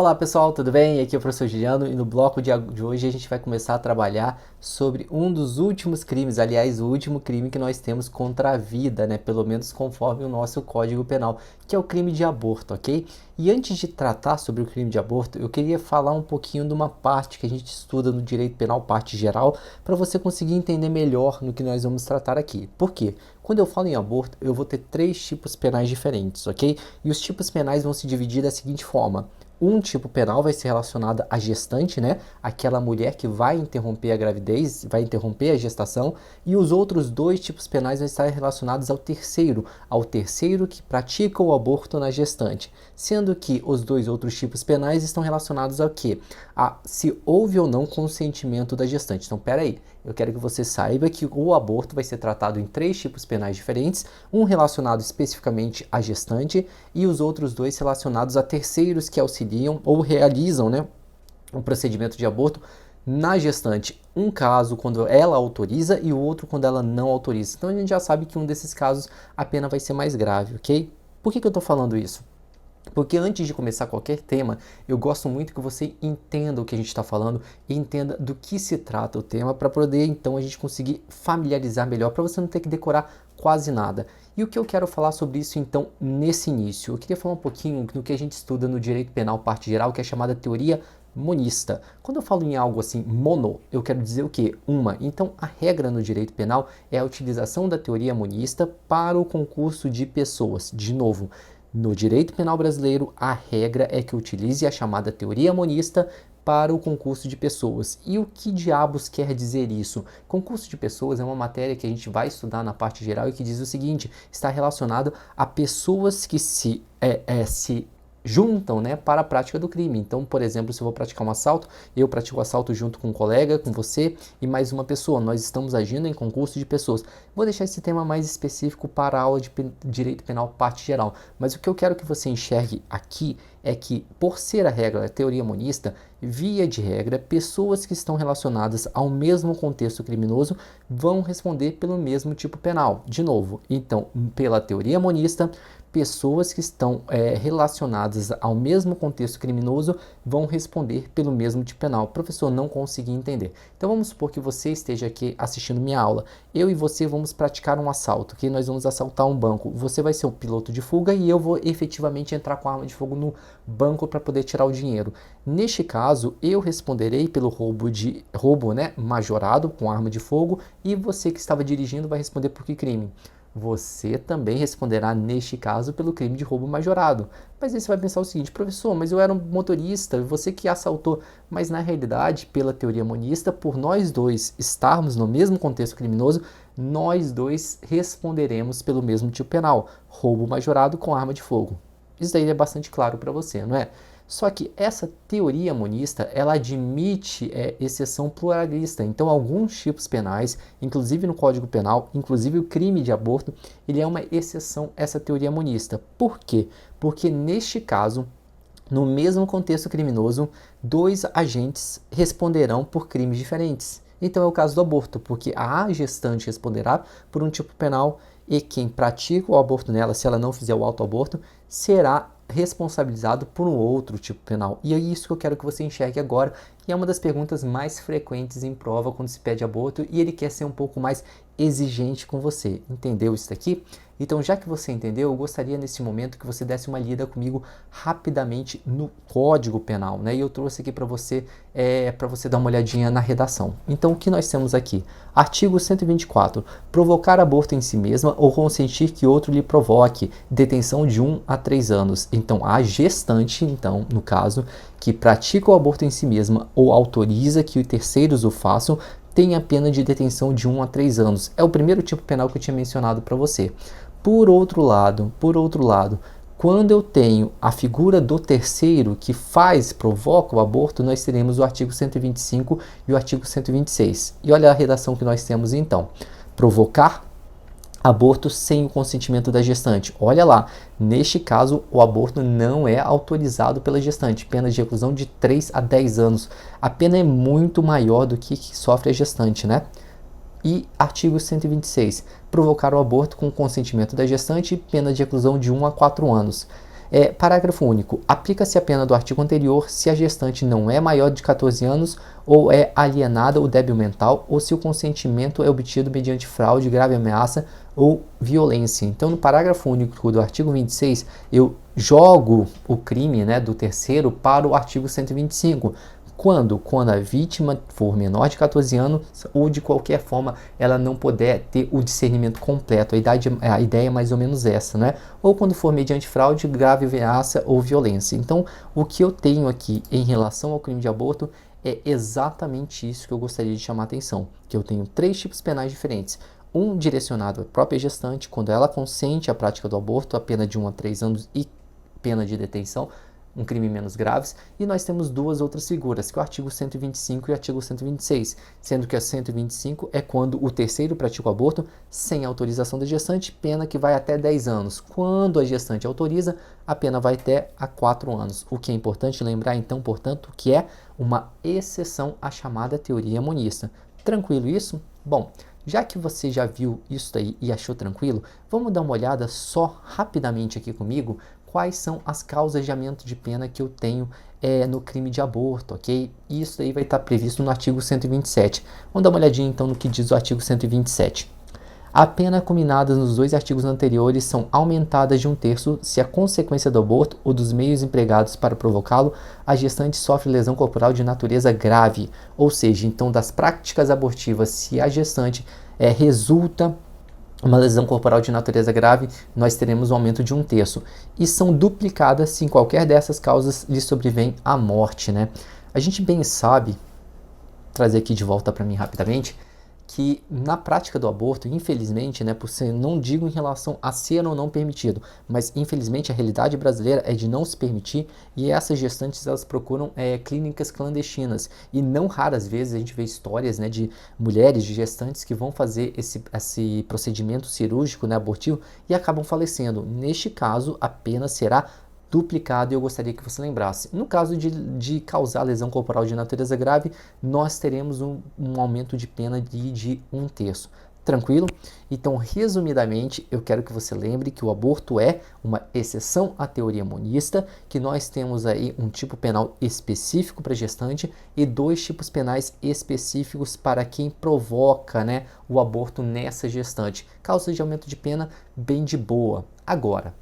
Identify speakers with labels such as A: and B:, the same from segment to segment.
A: Olá pessoal, tudo bem? Aqui é o professor Juliano e no bloco de hoje a gente vai começar a trabalhar sobre um dos últimos crimes, aliás, o último crime que nós temos contra a vida, né? Pelo menos conforme o nosso Código Penal, que é o crime de aborto, ok? E antes de tratar sobre o crime de aborto, eu queria falar um pouquinho de uma parte que a gente estuda no direito penal, parte geral, para você conseguir entender melhor no que nós vamos tratar aqui. Por quê? Quando eu falo em aborto, eu vou ter três tipos penais diferentes, ok? E os tipos penais vão se dividir da seguinte forma. Um tipo penal vai ser relacionado à gestante, né? Aquela mulher que vai interromper a gravidez, vai interromper a gestação, e os outros dois tipos penais vão estar relacionados ao terceiro que pratica o aborto na gestante. Sendo que os dois outros tipos penais estão relacionados ao quê? A se houve ou não consentimento da gestante. Então, peraí, eu quero que você saiba que o aborto vai ser tratado em três tipos penais diferentes, um relacionado especificamente à gestante e os outros dois relacionados a terceiros que auxiliam ou realizam, né, o procedimento de aborto na gestante. Um caso quando ela autoriza e o outro quando ela não autoriza. Então a gente já sabe que um desses casos a pena vai ser mais grave, ok? Por que eu estou falando isso? Porque antes de começar qualquer tema, eu gosto muito que você entenda o que a gente está falando e entenda do que se trata o tema para poder então a gente conseguir familiarizar melhor, para você não ter que decorar quase nada. E o que eu quero falar sobre isso então nesse início? Eu queria falar um pouquinho do que a gente estuda no direito penal parte geral, que é chamada teoria monista. Quando eu falo em algo assim mono, eu quero dizer o quê? Uma. Então a regra no direito penal é a utilização da teoria monista para o concurso de pessoas. De novo, no direito penal brasileiro, a regra é que utilize a chamada teoria monista para o concurso de pessoas. E o que diabos quer dizer isso? Concurso de pessoas é uma matéria que a gente vai estudar na parte geral e que diz o seguinte: está relacionado a pessoas que se juntam, né, para a prática do crime. Então, por exemplo, se eu vou praticar um assalto, eu pratico o assalto junto com um colega, com você e mais uma pessoa. Nós estamos agindo em concurso de pessoas. Vou deixar esse tema mais específico para a aula de direito penal parte geral. Mas o que eu quero que você enxergue aqui é que, por ser a regra, a teoria monista, via de regra, pessoas que estão relacionadas ao mesmo contexto criminoso vão responder pelo mesmo tipo penal. De novo, então, pela teoria monista, pessoas que estão relacionadas ao mesmo contexto criminoso vão responder pelo mesmo tipo penal. Professor, não consegui entender. Então vamos supor que você esteja aqui assistindo minha aula. Eu e você vamos praticar um assalto, que nós vamos assaltar um banco. Você vai ser o piloto de fuga e eu vou efetivamente entrar com a arma de fogo no banco para poder tirar o dinheiro. Neste caso, eu responderei pelo roubo, né, majorado com arma de fogo, e você que estava dirigindo vai responder por que crime? Você também responderá, neste caso, pelo crime de roubo majorado. Mas aí você vai pensar o seguinte: professor, mas eu era um motorista, você que assaltou. Mas na realidade, pela teoria monista, por nós dois estarmos no mesmo contexto criminoso, nós dois responderemos pelo mesmo tipo penal: roubo majorado com arma de fogo. Isso daí é bastante claro para você, não é? Só que essa teoria monista, ela admite exceção pluralista. Então, alguns tipos penais, inclusive no Código Penal, inclusive o crime de aborto, ele é uma exceção a essa teoria monista. Por quê? Porque neste caso, no mesmo contexto criminoso, dois agentes responderão por crimes diferentes. Então é o caso do aborto, porque a gestante responderá por um tipo penal e quem pratica o aborto nela, se ela não fizer o autoaborto, será responsabilizado por um outro tipo penal. E é isso que eu quero que você enxergue agora, e é uma das perguntas mais frequentes em prova quando se pede aborto, e ele quer ser um pouco mais exigente com você. Entendeu isso daqui? Então, já que você entendeu, eu gostaria nesse momento que você desse uma lida comigo rapidamente no Código Penal, né? E eu trouxe aqui para você dar uma olhadinha na redação. Então, o que nós temos aqui? Artigo 124. Provocar aborto em si mesma ou consentir que outro lhe provoque. Detenção de 1 a 3 anos. Então, a gestante, então, no caso, que pratica o aborto em si mesma ou autoriza que terceiros o façam, tem a pena de detenção de 1 a 3 anos. É o primeiro tipo penal que eu tinha mencionado para você. Por outro lado, quando eu tenho a figura do terceiro que provoca o aborto, nós teremos o artigo 125 e o artigo 126. E olha a redação que nós temos então. Provocar aborto sem o consentimento da gestante. Olha lá, neste caso o aborto não é autorizado pela gestante. Pena de reclusão de 3 a 10 anos. A pena é muito maior do que sofre a gestante, né? E artigo 126, provocar o aborto com consentimento da gestante, pena de reclusão de 1 a 4 anos. Parágrafo único. Aplica-se a pena do artigo anterior se a gestante não é maior de 14 anos ou é alienada ou débil mental, ou se o consentimento é obtido mediante fraude, grave ameaça ou violência. Então, no parágrafo único do artigo 26, eu jogo o crime, né, do terceiro para o artigo 125. Quando a vítima for menor de 14 anos ou de qualquer forma ela não puder ter o discernimento completo. A ideia é mais ou menos essa, né? Ou quando for mediante fraude, grave ameaça ou violência. Então, o que eu tenho aqui em relação ao crime de aborto é exatamente isso que eu gostaria de chamar a atenção. Que eu tenho 3 tipos penais diferentes. Um direcionado à própria gestante, quando ela consente a prática do aborto, a pena de 1 a 3 anos e pena de detenção, um crime menos graves, e nós temos 2 outras figuras, que é o artigo 125 e o artigo 126, sendo que a 125 é quando o terceiro pratica o aborto sem autorização da gestante, pena que vai até 10 anos. Quando a gestante autoriza, a pena vai até a 4 anos. O que é importante lembrar, então, portanto, que é uma exceção à chamada teoria monista. Tranquilo isso? Bom, já que você já viu isso aí e achou tranquilo, vamos dar uma olhada só rapidamente aqui comigo quais são as causas de aumento de pena que eu tenho no crime de aborto, ok? Isso aí vai estar previsto no artigo 127. Vamos dar uma olhadinha então no que diz o artigo 127. A pena combinada nos 2 artigos anteriores são aumentadas de 1/3 se a consequência do aborto ou dos meios empregados para provocá-lo, a gestante sofre lesão corporal de natureza grave. Ou seja, então das práticas abortivas, se a gestante resulta uma lesão corporal de natureza grave, nós teremos um aumento de 1/3. E são duplicadas se em qualquer dessas causas lhe sobrevém a morte, né? A gente bem sabe, trazer aqui de volta para mim rapidamente, que na prática do aborto, infelizmente, né, por ser, não digo em relação a ser ou não permitido, mas infelizmente a realidade brasileira é de não se permitir, e essas gestantes elas procuram clínicas clandestinas, e não raras vezes a gente vê histórias, né, de mulheres, de gestantes que vão fazer esse procedimento cirúrgico, né, abortivo, e acabam falecendo. Neste caso, a pena será duplicado, e eu gostaria que você lembrasse. No caso de causar lesão corporal de natureza grave, nós teremos um aumento de pena de 1/3. Tranquilo? Então, resumidamente, eu quero que você lembre que o aborto é uma exceção à teoria monista, que nós temos aí um tipo penal específico para gestante e 2 tipos penais específicos para quem provoca, né, o aborto nessa gestante. Causa de aumento de pena bem de boa. Agora,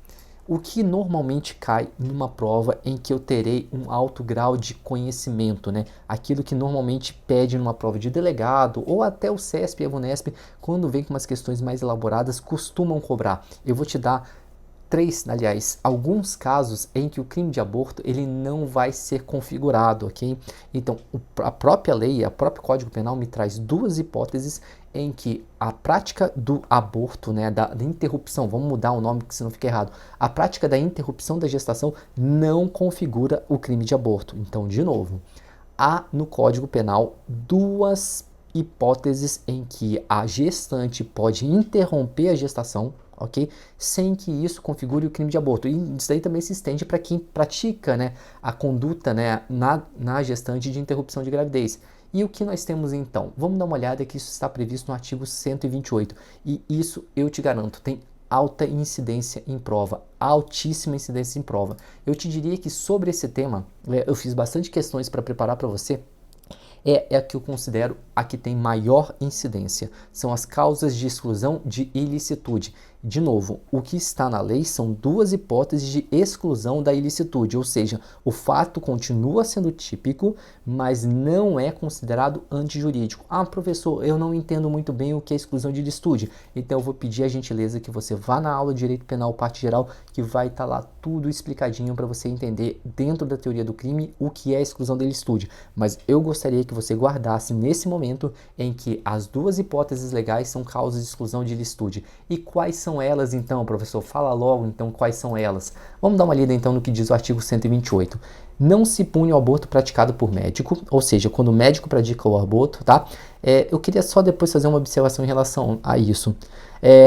A: o que normalmente cai numa prova em que eu terei um alto grau de conhecimento, né? Aquilo que normalmente pede numa prova de delegado ou até o CESP e a VUNESP, quando vem com umas questões mais elaboradas, costumam cobrar. Eu vou te dar alguns casos em que o crime de aborto ele não vai ser configurado, ok? Então, a própria lei, o próprio Código Penal me traz 2 hipóteses em que a prática do aborto, né, da interrupção, vamos mudar o nome que senão fica errado, a prática da interrupção da gestação não configura o crime de aborto. Então, de novo, há no Código Penal 2 hipóteses em que a gestante pode interromper a gestação, ok? Sem que isso configure o crime de aborto. E isso daí também se estende para quem pratica, né, a conduta, né, na gestante de interrupção de gravidez. E o que nós temos então? Vamos dar uma olhada que isso está previsto no artigo 128. E isso, eu te garanto, tem alta incidência em prova, altíssima incidência em prova. Eu te diria que sobre esse tema, eu fiz bastante questões para preparar para você, é a que eu considero a que tem maior incidência. São as causas de exclusão de ilicitude. De novo, o que está na lei são 2 hipóteses de exclusão da ilicitude, ou seja, o fato continua sendo típico, mas não é considerado antijurídico. Ah, professor, eu não entendo muito bem o que é exclusão de ilicitude, então eu vou pedir a gentileza que você vá na aula de Direito Penal, parte geral, que vai estar lá tudo explicadinho para você entender dentro da teoria do crime o que é exclusão da ilicitude. Mas eu gostaria que você guardasse nesse momento em que as 2 hipóteses legais são causas de exclusão de ilicitude. E quais são elas então, professor? Fala logo então quais são elas. Vamos dar uma lida então no que diz o artigo 128. Não se pune o aborto praticado por médico, ou seja, quando o médico pratica o aborto, tá? Eu queria só depois fazer uma observação em relação a isso.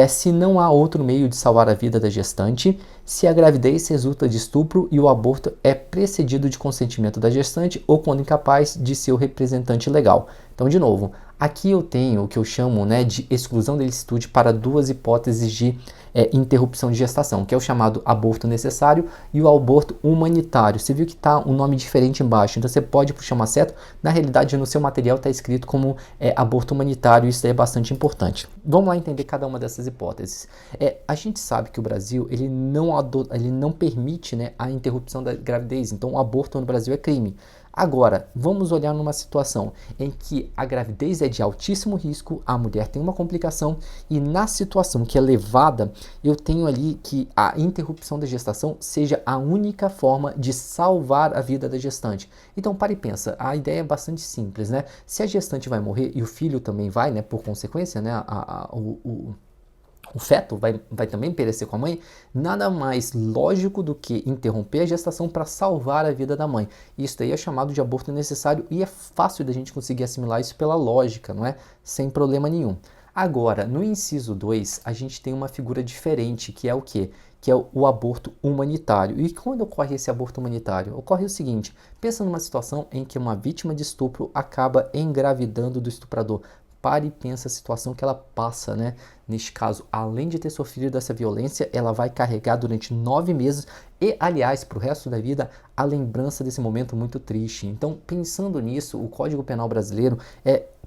A: Se não há outro meio de salvar a vida da gestante, se a gravidez resulta de estupro e o aborto é precedido de consentimento da gestante ou quando incapaz de seu representante legal. Então, de novo, aqui eu tenho o que eu chamo, né, de exclusão da ilicitude para 2 hipóteses de interrupção de gestação, que é o chamado aborto necessário e o aborto humanitário. Você viu que está um nome diferente embaixo, então você pode puxar uma seta. Na realidade, no seu material está escrito como aborto humanitário, isso daí é bastante importante. Vamos lá entender cada uma dessas hipóteses. A gente sabe que o Brasil ele não permite, né, a interrupção da gravidez, então o aborto no Brasil é crime. Agora, vamos olhar numa situação em que a gravidez é de altíssimo risco, a mulher tem uma complicação e na situação que é levada, eu tenho ali que a interrupção da gestação seja a única forma de salvar a vida da gestante. Então, para e pensa, a ideia é bastante simples, né? Se a gestante vai morrer e o filho também vai, né, por consequência, né, o feto vai também perecer com a mãe, nada mais lógico do que interromper a gestação para salvar a vida da mãe. Isso daí é chamado de aborto necessário e é fácil da gente conseguir assimilar isso pela lógica, não é? Sem problema nenhum. Agora, no inciso 2, a gente tem uma figura diferente, que é o quê? Que é o aborto humanitário. E quando ocorre esse aborto humanitário? Ocorre o seguinte, pensa numa situação em que uma vítima de estupro acaba engravidando do estuprador. Pare e pensa a situação que ela passa, né? Neste caso, além de ter sofrido dessa violência, ela vai carregar durante 9 meses e, aliás, para o resto da vida, a lembrança desse momento muito triste. Então, pensando nisso, o Código Penal brasileiro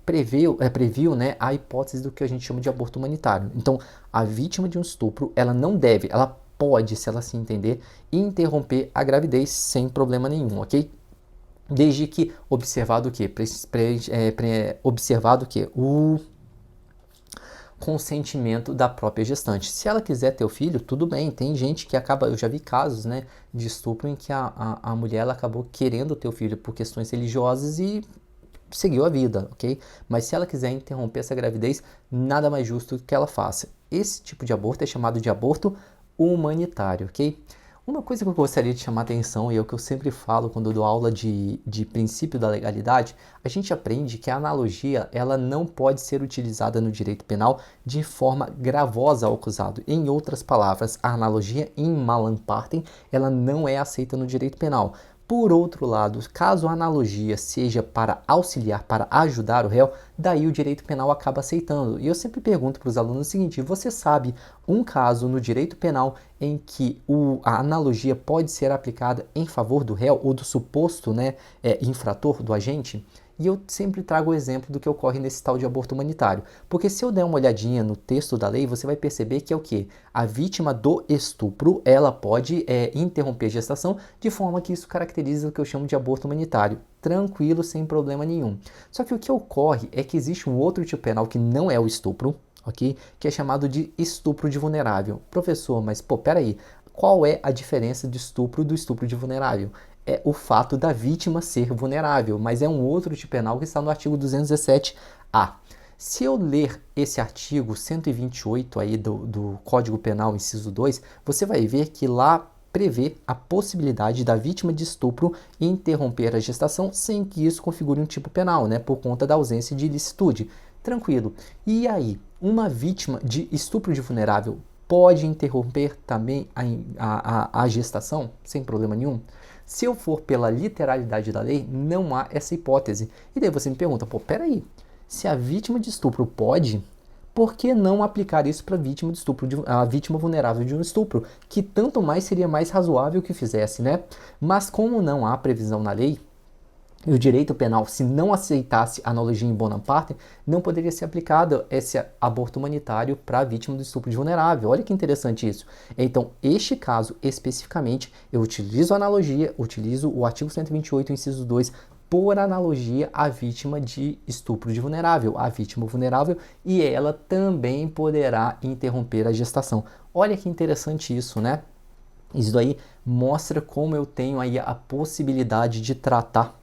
A: previu, né, a hipótese do que a gente chama de aborto humanitário. Então, a vítima de um estupro, ela não deve, ela pode, se ela se entender, interromper a gravidez sem problema nenhum, ok? Desde que observado o quê? Observado o quê? O consentimento da própria gestante. Se ela quiser ter o filho, tudo bem. Tem gente que acaba, eu já vi casos, né, de estupro em que a mulher ela acabou querendo ter o filho por questões religiosas e seguiu a vida, ok? Mas se ela quiser interromper essa gravidez, nada mais justo que ela faça. Esse tipo de aborto é chamado de aborto humanitário, ok? Uma coisa que eu gostaria de chamar a atenção, e é o que eu sempre falo quando eu dou aula de princípio da legalidade, a gente aprende que a analogia ela não pode ser utilizada no direito penal de forma gravosa ao acusado. Em outras palavras, a analogia in malam partem, ela não é aceita no direito penal. Por outro lado, caso a analogia seja para auxiliar, para ajudar o réu, daí o direito penal acaba aceitando. E eu sempre pergunto para os alunos o seguinte, você sabe um caso no direito penal em que a analogia pode ser aplicada em favor do réu ou do suposto, né, infrator, do agente? E eu sempre trago o exemplo do que ocorre nesse tal de aborto humanitário. Porque se eu der uma olhadinha no texto da lei, você vai perceber que é o quê? A vítima do estupro, ela pode interromper a gestação de forma que isso caracteriza o que eu chamo de aborto humanitário. Tranquilo, sem problema nenhum. Só que o que ocorre é que existe um outro tipo penal que não é o estupro, ok? Que é chamado de estupro de vulnerável. Professor, mas peraí, qual é a diferença do estupro de vulnerável? É o fato da vítima ser vulnerável, mas é um outro tipo penal que está no artigo 217-A. Se eu ler esse artigo 128 aí do Código Penal, inciso 2, você vai ver que lá prevê a possibilidade da vítima de estupro interromper a gestação sem que isso configure um tipo penal, né, por conta da ausência de ilicitude. Tranquilo. E aí, uma vítima de estupro de vulnerável pode interromper também a gestação sem problema nenhum? Se eu for pela literalidade da lei, não há essa hipótese. E daí você me pergunta, peraí, se a vítima de estupro pode, por que não aplicar isso para a vítima de estupro, a vítima vulnerável de um estupro, que tanto mais seria mais razoável que fizesse, né? Mas como não há previsão na lei, e o direito penal, se não aceitasse a analogia em bonam partem, não poderia ser aplicado esse aborto humanitário para a vítima do estupro de vulnerável. Olha que interessante isso. Então, este caso especificamente, eu utilizo a analogia, utilizo o artigo 128, inciso 2, por analogia à vítima de estupro de vulnerável, a vítima vulnerável, e ela também poderá interromper a gestação. Olha que interessante isso, né? Isso aí mostra como eu tenho aí a possibilidade de tratar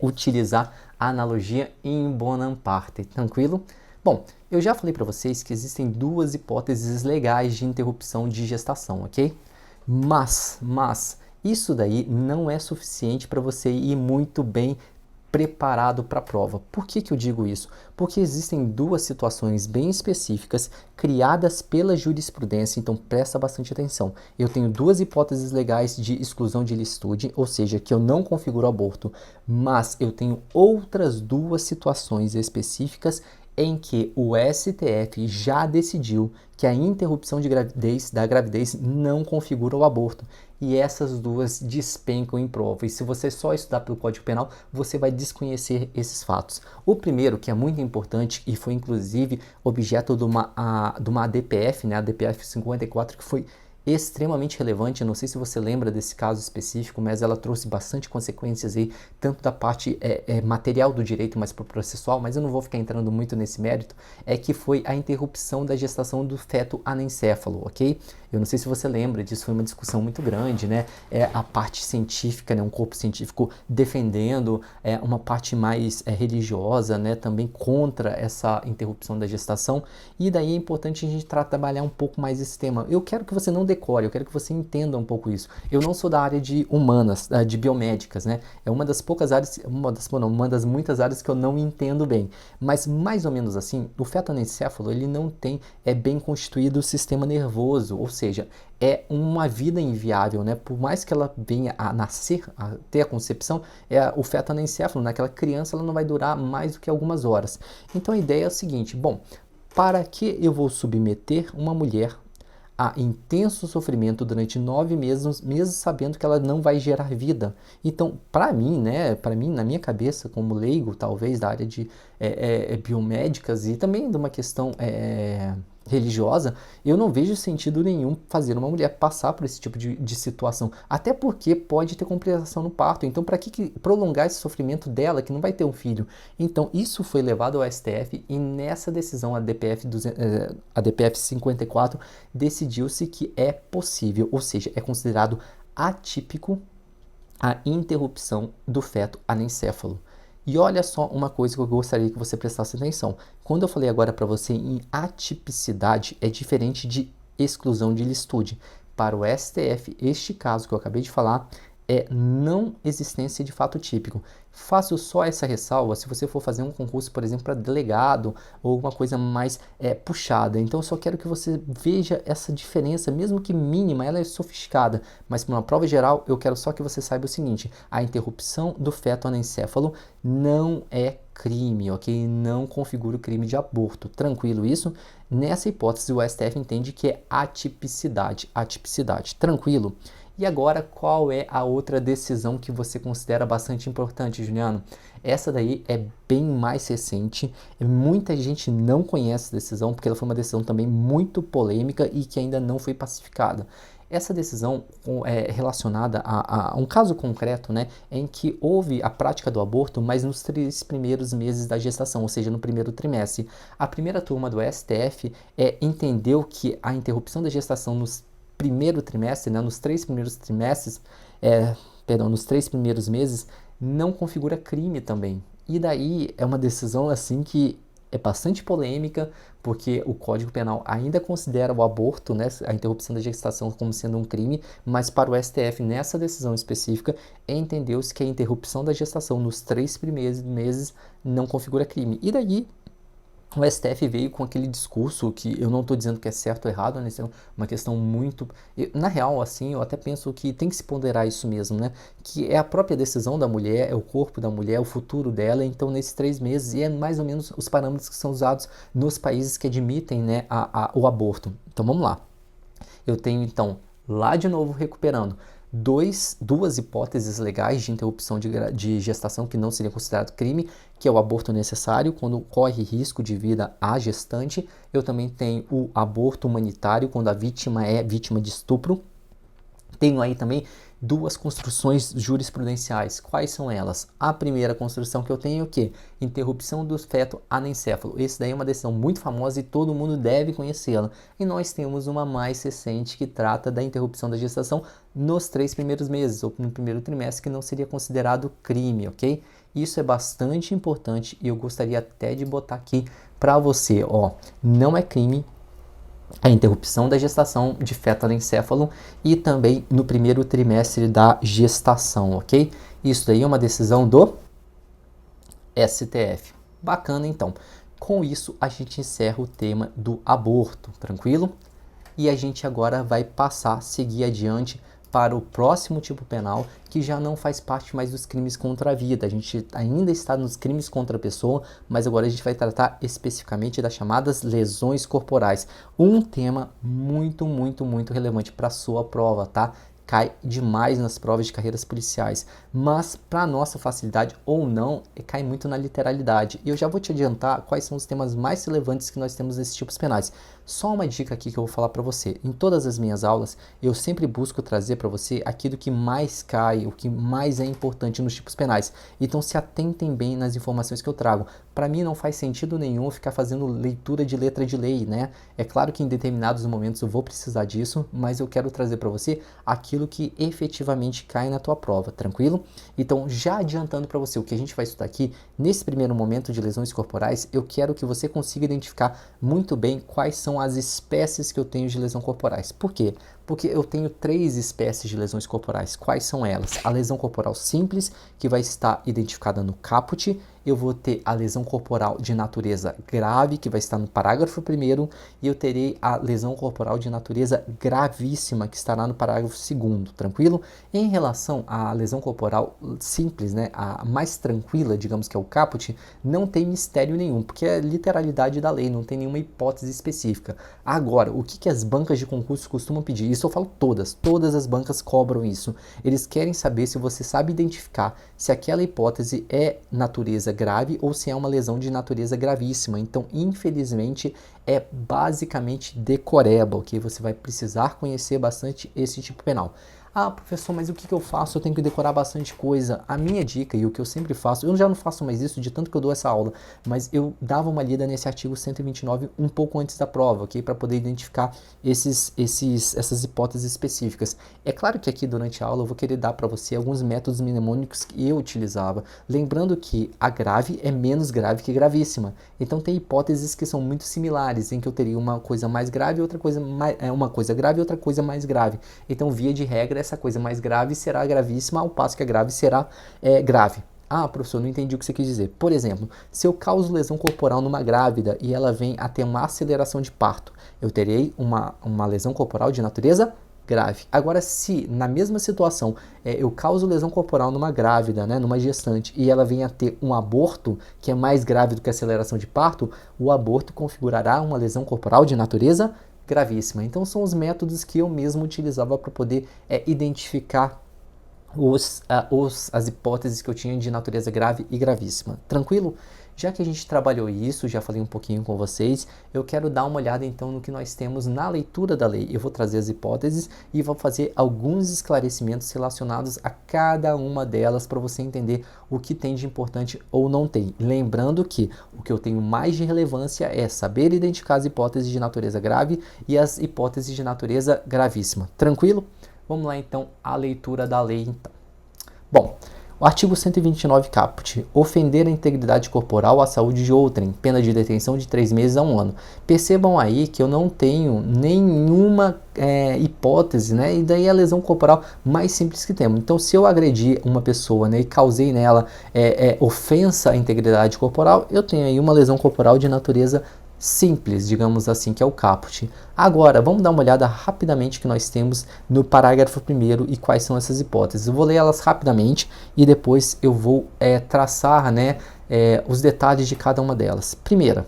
A: utilizar a analogia in bonam parte, tranquilo? Bom, eu já falei para vocês que existem duas hipóteses legais de interrupção de gestação, ok? Mas isso daí não é suficiente para você ir muito bem preparado para a prova. Por que eu digo isso? Porque existem duas situações bem específicas criadas pela jurisprudência, então presta bastante atenção. Eu tenho duas hipóteses legais de exclusão de ilicitude, ou seja, que eu não configuro aborto, mas eu tenho outras duas situações específicas em que o STF já decidiu que a interrupção da gravidez não configura o aborto. E essas duas despencam em prova. E se você só estudar pelo Código Penal, você vai desconhecer esses fatos. O primeiro, que é muito importante e foi inclusive objeto de uma ADPF, né, a ADPF 54, que foi extremamente relevante. Eu não sei se você lembra desse caso específico, mas ela trouxe bastante consequências aí, tanto da parte material do direito, mas para o processual, mas eu não vou ficar entrando muito nesse mérito, é que foi a interrupção da gestação do feto anencéfalo, ok? Eu não sei se você lembra disso, foi uma discussão muito grande, né? A parte científica, né? Um corpo científico defendendo uma parte mais religiosa, né? Também contra essa interrupção da gestação. E daí é importante a gente trabalhar um pouco mais esse tema. Eu quero que você não decore, eu quero que você entenda um pouco isso. Eu não sou da área de humanas, de biomédicas, né? É uma das poucas áreas, uma das muitas áreas que eu não entendo bem. Mas mais ou menos assim, o feto anencéfalo, ele não tem bem constituído o sistema nervoso, ou seja, é uma vida inviável, né? Por mais que ela venha a nascer, a ter a concepção, o feto anencéfalo, naquela criança, ela não vai durar mais do que algumas horas. Então a ideia é o seguinte, bom, para que eu vou submeter uma mulher a intenso sofrimento durante 9 meses, sabendo que ela não vai gerar vida? Então, para mim, né, na minha cabeça, como leigo, talvez, da área de biomédicas e também de uma questão religiosa, eu não vejo sentido nenhum fazer uma mulher passar por esse tipo de situação, até porque pode ter complicação no parto. Então, para que prolongar esse sofrimento dela, que não vai ter um filho? Então, isso foi levado ao STF e nessa decisão, a DPF 54, decidiu-se que é possível, ou seja, é considerado atípico a interrupção do feto anencéfalo. E olha só uma coisa que eu gostaria que você prestasse atenção. Quando eu falei agora para você em atipicidade, é diferente de exclusão de licitude. Para o STF, este caso que eu acabei de falar é não existência de fato típico. Faço só essa ressalva se você for fazer um concurso, por exemplo, para delegado ou alguma coisa mais puxada. Então, eu só quero que você veja essa diferença, mesmo que mínima, ela é sofisticada. Mas para uma prova geral, eu quero só que você saiba o seguinte: a interrupção do feto anencéfalo não é crime, ok? Não configura o crime de aborto. Tranquilo isso? Nessa hipótese, o STF entende que é atipicidade. Atipicidade. Tranquilo? E agora, qual é a outra decisão que você considera bastante importante, Juliano? Essa daí é bem mais recente, muita gente não conhece essa decisão, porque ela foi uma decisão também muito polêmica e que ainda não foi pacificada. Essa decisão é relacionada a um caso concreto, né, em que houve a prática do aborto, mas nos 3 primeiros meses da gestação, ou seja, no primeiro trimestre. A primeira turma do STF entendeu que a interrupção da gestação nos primeiro trimestre, né, nos 3 primeiros trimestres, nos 3 primeiros meses, não configura crime também. E daí é uma decisão assim que é bastante polêmica, porque o Código Penal ainda considera o aborto, né, a interrupção da gestação, como sendo um crime, mas para o STF, nessa decisão específica, entendeu-se que a interrupção da gestação nos 3 primeiros meses não configura crime. E daí o STF veio com aquele discurso que eu não estou dizendo que é certo ou errado, né? Isso é uma questão muito... Na real, assim, eu até penso que tem que se ponderar isso mesmo, né? Que é a própria decisão da mulher, é o corpo da mulher, é o futuro dela. Então, nesses 3 meses, e é mais ou menos os parâmetros que são usados nos países que admitem, né, o aborto. Então, vamos lá. Eu tenho, então, lá de novo, recuperando, duas hipóteses legais de interrupção de gestação que não seria considerado crime, que é o aborto necessário, quando corre risco de vida à gestante. Eu também tenho o aborto humanitário, quando a vítima é vítima de estupro. Tenho aí também 2 construções jurisprudenciais. Quais são elas? A primeira construção que eu tenho é o quê? Interrupção do feto anencéfalo. Esse daí é uma decisão muito famosa e todo mundo deve conhecê-la. E nós temos uma mais recente que trata da interrupção da gestação nos 3 primeiros meses, ou no primeiro trimestre, que não seria considerado crime, ok? Isso é bastante importante e eu gostaria até de botar aqui para você, ó, não é crime a interrupção da gestação de feto anencéfalo e também no primeiro trimestre da gestação, ok? Isso daí é uma decisão do STF. Bacana, então. Com isso, a gente encerra o tema do aborto, tranquilo? E a gente agora vai seguir adiante para o próximo tipo penal, que já não faz parte mais dos crimes contra a vida. A gente ainda está nos crimes contra a pessoa, mas agora a gente vai tratar especificamente das chamadas lesões corporais. Um tema muito relevante para a sua prova, tá? Cai demais nas provas de carreiras policiais, mas para nossa facilidade ou não, cai muito na literalidade. E eu já vou te adiantar quais são os temas mais relevantes que nós temos nesses tipos penais. Só uma dica aqui que eu vou falar para você. Em todas as minhas aulas, eu sempre busco trazer para você aquilo que mais cai, o que mais é importante nos tipos penais. Então se atentem bem nas informações que eu trago. Para mim não faz sentido nenhum ficar fazendo leitura de letra de lei, né? É claro que em determinados momentos eu vou precisar disso, mas eu quero trazer para você aquilo que efetivamente cai na tua prova, tranquilo? Então, já adiantando para você o que a gente vai estudar aqui, nesse primeiro momento de lesões corporais, eu quero que você consiga identificar muito bem quais são as espécies que eu tenho de lesão corporais. Por quê? Porque eu tenho 3 espécies de lesões corporais. Quais são elas? A lesão corporal simples, que vai estar identificada no caput. Eu vou ter a lesão corporal de natureza grave, que vai estar no parágrafo 1º, e eu terei a lesão corporal de natureza gravíssima, que estará no parágrafo 2º, tranquilo? Em relação à lesão corporal simples, né, a mais tranquila, digamos que é o caput, não tem mistério nenhum, porque é literalidade da lei, não tem nenhuma hipótese específica. Agora, o que as bancas de concurso costumam pedir? Isso eu falo todas as bancas cobram isso. Eles querem saber se você sabe identificar se aquela hipótese é natureza grave ou se é uma lesão de natureza gravíssima. Então, infelizmente, é basicamente decoreba, ok? Você vai precisar conhecer bastante esse tipo penal. Ah, professor, mas o que eu faço? Eu tenho que decorar bastante coisa. A minha dica e o que eu sempre faço, eu já não faço mais isso de tanto que eu dou essa aula, mas eu dava uma lida nesse artigo 129 um pouco antes da prova, ok? Para poder identificar essas hipóteses específicas. É claro que aqui durante a aula eu vou querer dar para você alguns métodos mnemônicos que eu utilizava. Lembrando que a grave é menos grave que gravíssima. Então tem hipóteses que são muito similares, em que eu teria uma coisa mais grave e outra coisa uma coisa grave e outra coisa mais grave. Então, via de regra, essa coisa mais grave será gravíssima, ao passo que a grave será grave. Ah, professor, não entendi o que você quis dizer. Por exemplo, se eu causo lesão corporal numa grávida e ela vem a ter uma aceleração de parto, eu terei uma lesão corporal de natureza grave. Agora, se na mesma situação eu causo lesão corporal numa grávida, né, numa gestante, e ela vem a ter um aborto, que é mais grave do que a aceleração de parto, o aborto configurará uma lesão corporal de natureza gravíssima. Então são os métodos que eu mesmo utilizava para poder identificar as hipóteses que eu tinha de natureza grave e gravíssima. Tranquilo? Já que a gente trabalhou isso, já falei um pouquinho com vocês, eu quero dar uma olhada então no que nós temos na leitura da lei. Eu vou trazer as hipóteses e vou fazer alguns esclarecimentos relacionados a cada uma delas para você entender o que tem de importante ou não tem. Lembrando que o que eu tenho mais de relevância é saber identificar as hipóteses de natureza grave e as hipóteses de natureza gravíssima. Tranquilo? Vamos lá então à leitura da lei então. Bom, o artigo 129 caput, ofender a integridade corporal ou a saúde de outrem, pena de detenção de 3 meses a 1 ano. Percebam aí que eu não tenho nenhuma hipótese, né? E daí a lesão corporal mais simples que temos. Então, se eu agredi uma pessoa, né, e causei nela ofensa à integridade corporal, eu tenho aí uma lesão corporal de natureza simples, digamos assim, que é o caput. Agora, vamos dar uma olhada rapidamente que nós temos no parágrafo 1º e quais são essas hipóteses. Eu vou ler elas rapidamente e depois eu vou traçar, né, os detalhes de cada uma delas. Primeira,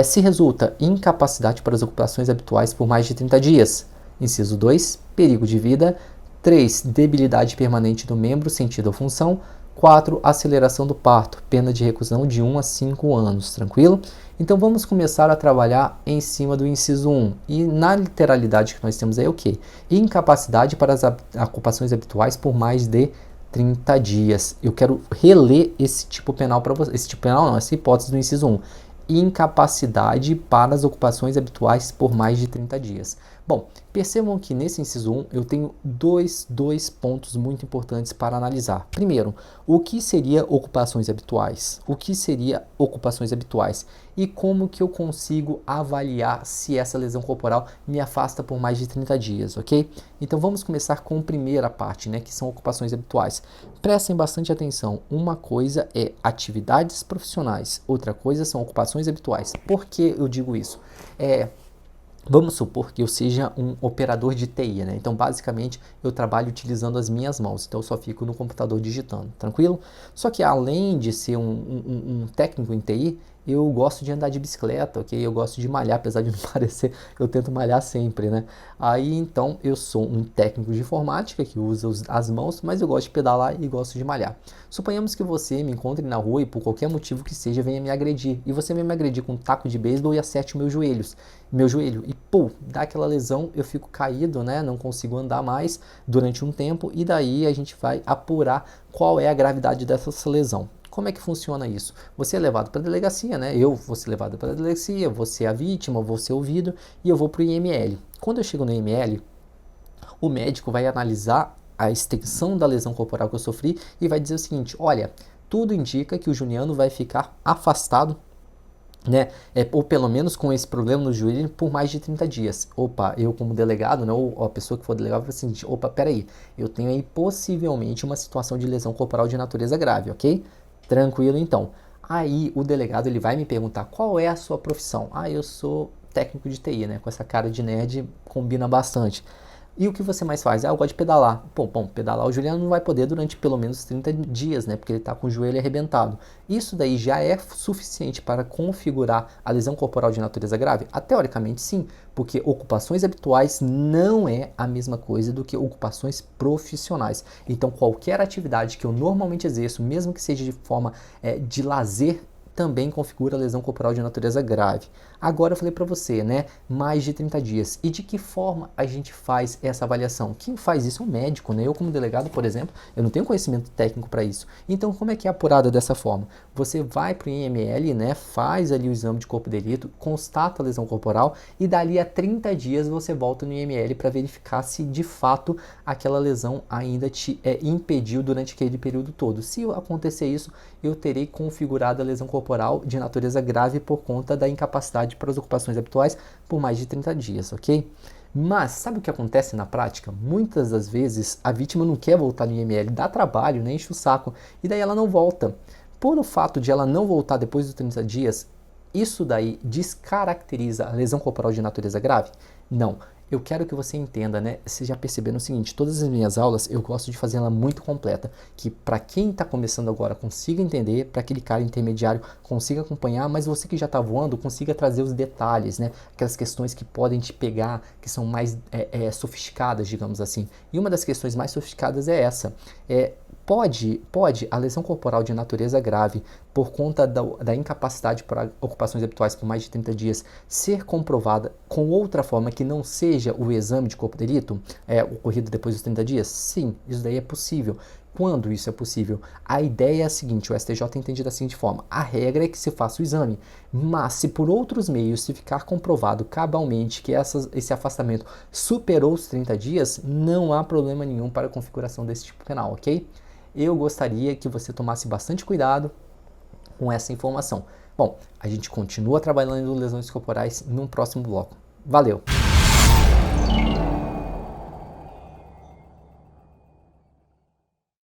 A: se resulta incapacidade para as ocupações habituais por mais de 30 dias. Inciso 2, perigo de vida. 3, debilidade permanente do membro, sentido ou função. 4, aceleração do parto, pena de reclusão de 1 a 5 anos, tranquilo? Então vamos começar a trabalhar em cima do inciso 1. E na literalidade que nós temos aí é o quê? Incapacidade para as ocupações habituais por mais de 30 dias. Eu quero reler esse tipo penal para você. Esse tipo penal não, essa hipótese do inciso 1. Incapacidade para as ocupações habituais por mais de 30 dias. Bom, percebam que nesse inciso 1 eu tenho dois pontos muito importantes para analisar. Primeiro, o que seria ocupações habituais? O que seria ocupações habituais? E como que eu consigo avaliar se essa lesão corporal me afasta por mais de 30 dias, ok? Então vamos começar com a primeira parte, né, que são ocupações habituais. Prestem bastante atenção. Uma coisa é atividades profissionais, outra coisa são ocupações habituais. Por que eu digo isso? Vamos supor que eu seja um operador de TI, né? Então, basicamente, eu trabalho utilizando as minhas mãos. Então, eu só fico no computador digitando, tranquilo? Só que além de ser um técnico em TI, eu gosto de andar de bicicleta, ok? Eu gosto de malhar, apesar de não parecer, eu tento malhar sempre, né? Aí, então, eu sou um técnico de informática que usa as mãos, mas eu gosto de pedalar e gosto de malhar. Suponhamos que você me encontre na rua e por qualquer motivo que seja venha me agredir. E você venha me agredir com um taco de beisebol e acerte meu joelho e pô, dá aquela lesão, eu fico caído, né? Não consigo andar mais durante um tempo e daí a gente vai apurar qual é a gravidade dessa lesão. Como é que funciona isso? Você é levado para a delegacia, né? Eu vou ser levado para a delegacia, você é a vítima, vou ser ouvido e eu vou para o IML. Quando eu chego no IML, o médico vai analisar a extensão da lesão corporal que eu sofri e vai dizer o seguinte: olha, tudo indica que o Juliano vai ficar afastado, né, ou pelo menos com esse problema no joelho por mais de 30 dias. Opa, eu como delegado, né, ou a pessoa que for delegado, vai assim, opa, peraí, eu tenho aí possivelmente uma situação de lesão corporal de natureza grave, ok? Tranquilo então. Aí o delegado ele vai me perguntar qual é a sua profissão. Ah, eu sou técnico de TI, né, com essa cara de nerd combina bastante. E o que você mais faz? Ah, eu gosto de pedalar. Bom, pedalar o Juliano não vai poder durante pelo menos 30 dias, né? Porque ele está com o joelho arrebentado. Isso daí já é suficiente para configurar a lesão corporal de natureza grave? Teoricamente sim, porque ocupações habituais não é a mesma coisa do que ocupações profissionais. Então qualquer atividade que eu normalmente exerço, mesmo que seja de forma de lazer, também configura lesão corporal de natureza grave. Agora eu falei para você, né, mais de 30 dias. E de que forma a gente faz essa avaliação? Quem faz isso é o médico, né? Eu como delegado, por exemplo, eu não tenho conhecimento técnico para isso. Então, como é que é apurada dessa forma? Você vai para o IML, né, faz ali o exame de corpo de delito, constata a lesão corporal e dali a 30 dias você volta no IML para verificar se de fato aquela lesão ainda te impediu durante aquele período todo. Se acontecer isso, eu terei configurado a lesão corporal de natureza grave por conta da incapacidade para as ocupações habituais por mais de 30 dias, ok? Mas sabe o que acontece na prática? Muitas das vezes a vítima não quer voltar no IML, dá trabalho, né? Enche o saco, e daí ela não volta. Por o fato de ela não voltar depois dos 30 dias, isso daí descaracteriza a lesão corporal de natureza grave? Não. Eu quero que você entenda, né? Você já percebeu o seguinte, todas as minhas aulas eu gosto de fazer ela muito completa, que para quem está começando agora consiga entender, para aquele cara intermediário consiga acompanhar, mas você que já está voando consiga trazer os detalhes, né? Aquelas questões que podem te pegar, que são mais sofisticadas, digamos assim. E uma das questões mais sofisticadas é essa. Pode a lesão corporal de natureza grave, por conta da incapacidade para ocupações habituais por mais de 30 dias, ser comprovada com outra forma que não seja o exame de corpo de delito, ocorrido depois dos 30 dias? Sim, isso daí é possível. Quando isso é possível? A ideia é a seguinte, o STJ entende da seguinte forma: a regra é que se faça o exame, mas se por outros meios se ficar comprovado cabalmente que esse afastamento superou os 30 dias, não há problema nenhum para a configuração desse tipo penal, ok? Eu gostaria que você tomasse bastante cuidado com essa informação. Bom, a gente continua trabalhando em lesões corporais num próximo bloco. Valeu!